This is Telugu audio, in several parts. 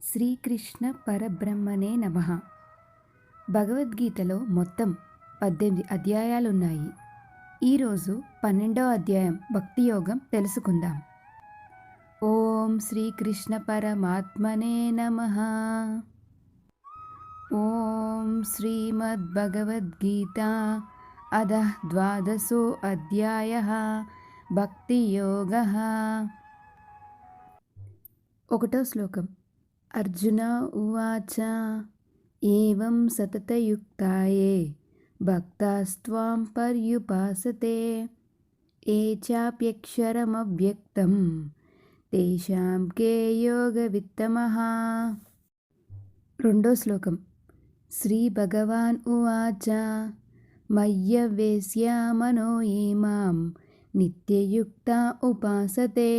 శ్రీకృష్ణ పరబ్రహ్మణే నమః. భగవద్గీతలో మొత్తం 18 అధ్యాయాలున్నాయి. ఈరోజు 12వ అధ్యాయం భక్తి యోగం తెలుసుకుందాం. ఓం శ్రీకృష్ణ పరమాత్మనే నమః. ఓం శ్రీమద్భగవద్గీత అధః ద్వాదశో అధ్యాయః భక్తి యోగః. 1వ శ్లోకం. అర్జున ఉవాచ ఏవం సతతయుక్తాయే భక్తాస్త్వాం పర్యుపాసతే ఏ చాప్యక్షరమవ్యక్తం తేషాం కే యోగవిత్తమః. 2వ శ్లోకం. శ్రీ భగవాన్ ఉవాచ మయ్యవేశ్య మనో ఇమాం నిత్యయుక్త ఉపాసతే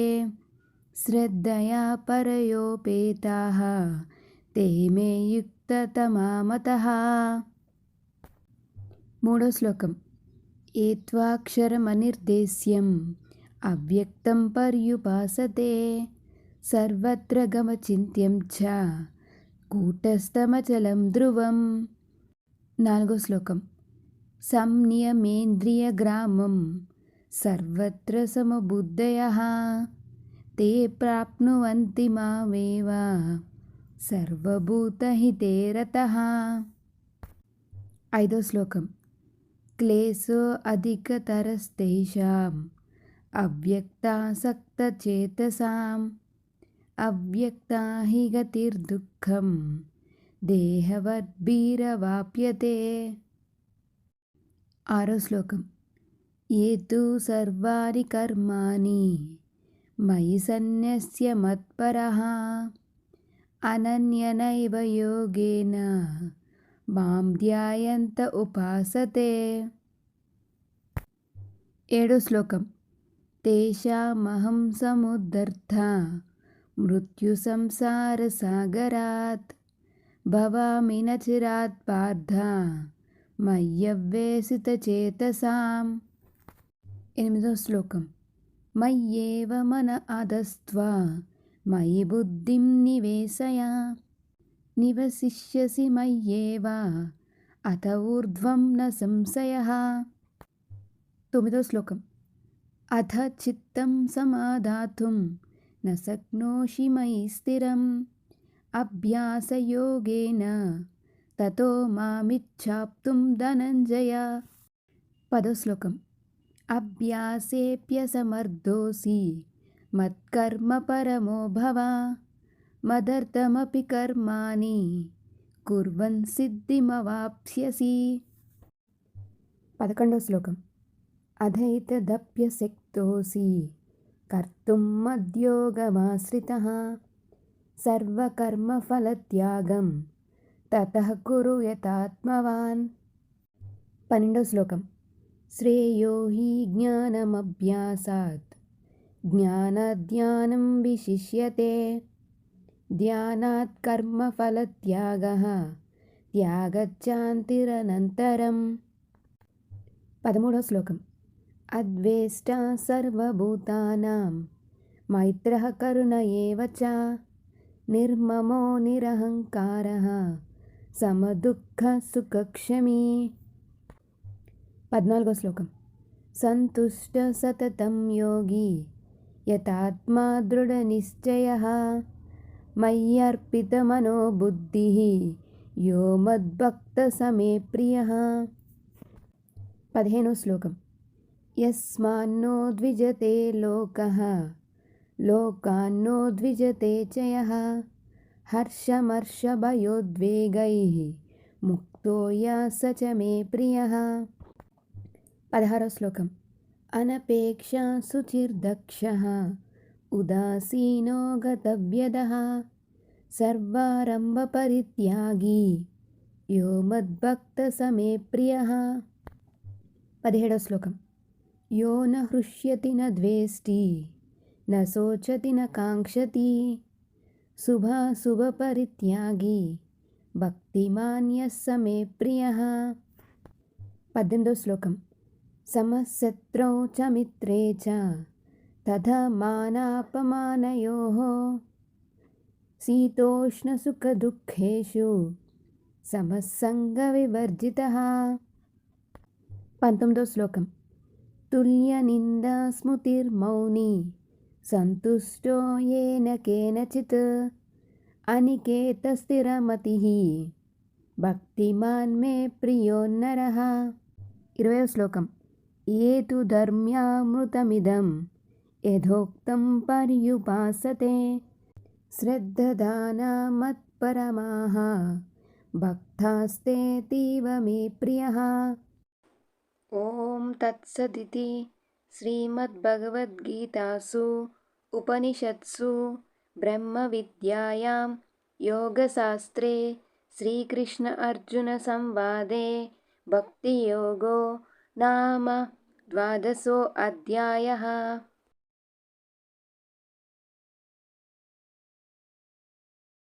శ్రద్ధయా పరయోపేతాః తే మే యుక్తతమా మతః. 3వ శ్లోకం. ఏత్వాక్షరమనిర్దేశ్యం అవ్యక్తం పర్యుపాసతే సర్వత్ర గమచింత్యం చ కూటస్థమచలం ధ్రువం. 4వ శ్లోకం. సంనియమేంద్రియగ్రామం సర్వత్ర సమబుద్ధయః తే ప్రాప్నువంతి మామేవ సర్వభూతహితే రతః. 5వ శ్లోకం. క్లేశో అధికతరస్తేషాం అవ్యక్తాసక్తచేతసాం అవ్యక్తా హి గతిర్దుఃఖం దేహవద్భిరవాప్యతే. 6వ శ్లోకం. ఏ తు సర్వాణి కర్మాణి మయి సన్యస్య మత్పరః అనన్యనైవ యోగేన మాం ధ్యాయంత ఉపాసతే. 7వ శ్లోకం. తేషామహం సముద్ధర్తా మృత్యు సంసార సాగరాత్ భవామి న చిరాత్ పార్థ మయ్యవ్యేసితచేతసాం. 8వ శ్లోకం. మయ్యేవ మన ఆదస్త్వా మయి బుద్ధిం నివేశయ నివసిష్యసి మయ్యేవ అత ఊర్ధ్వం న సంశయః. 9వ శ్లోకం. అథ చిత్తం సమాధాతుం న శక్నోషి మయి స్థిరం అభ్యాసయోగేన తతో మామిచ్ఛాప్తుం ధనంజయ. 10వ శ్లోకం. అభ్యాసేప్యసమర్థోసి మత్కర్మ పరమో భవ మదర్థమపి కర్మాణి కుర్వన్ సిద్ధిమవాప్స్యసి. 11వ శ్లోకం. అథైతదప్యశక్తోసి కర్తుం మద్యోగమాశ్రితః సర్వకర్మఫలత్యాగం తతః కురు యతాత్మవాన్. 12వ శ్లోకం. శ్రేయో హి జ్ఞానమభ్యాసాత్ జ్ఞానాద్జ్ఞానం విశిష్యతే ధ్యానాత్ కర్మఫలత్యాగః త్యాగశ్చాంతిరనంతరం. 13వ శ్లోకం. అద్వేష్టా సర్వభూతానాం మైత్రః కరుణ ఏవ చ నిర్మమో నిరహంకారః సమదుఃఖ సుఖక్షమీ. 14వ శ్లోకం. సంతుష్ట సతతం యోగి యతాత్మా దృఢనిశ్చయః మయ్యర్పితమనో బుద్ధిః యో మద్భక్త సమే ప్రియః. 15వ శ్లోకం. యస్మాన్నో ద్విజతే లోకః లోకాన్నో ద్విజతే చ యః హర్షమర్షభయోద్వేగైః ముక్తో యః స చ మే ప్రియః. 16వ శ్లోకం. అనపేక్షా శుచిర్దక్షః ఉదాసీనో గతవ్యదః సర్వారంభ పరిత్యాగి యో మద్భక్త సమే ప్రియః. 17వ శ్లోకం. యో న హృష్యతి న ద్వేష్టి న శోచతి న కాంక్షతి శుభాశుభ పరిత్యాగి భక్తిమాన్ యః స మే ప్రియః. 18వ శ్లోకం. సమశత్రౌ చ మిత్రే చ తథా మానాపమానయోః శీతోష్ణసుఖదుఃఖేషు సమస్సంగవివర్జితః. 19వ శ్లోకం. తుల్యనిందాస్మృతిర్మౌని సంతుష్టో ఏన కేనచిత్ అనికేతస్థిరమతిః భక్తిమాన్ మే ప్రియోన్నరః. 20వ శ్లోకం. ఏ తు ధర్మ్యామృతమిదం యథోక్తం పర్యుపాసతే శ్రద్ధదానా మత్పరమాః భక్తాస్తేతీవ మే ప్రియః. ఓం తత్సదితి. శ్రీమద్భగవద్గీతాసు ఉపనిషత్సు బ్రహ్మవిద్యాయాం యోగశాస్త్రే శ్రీకృష్ణ అర్జున సంవాదే భక్తియోగో నామ 12 అధ్యాయః.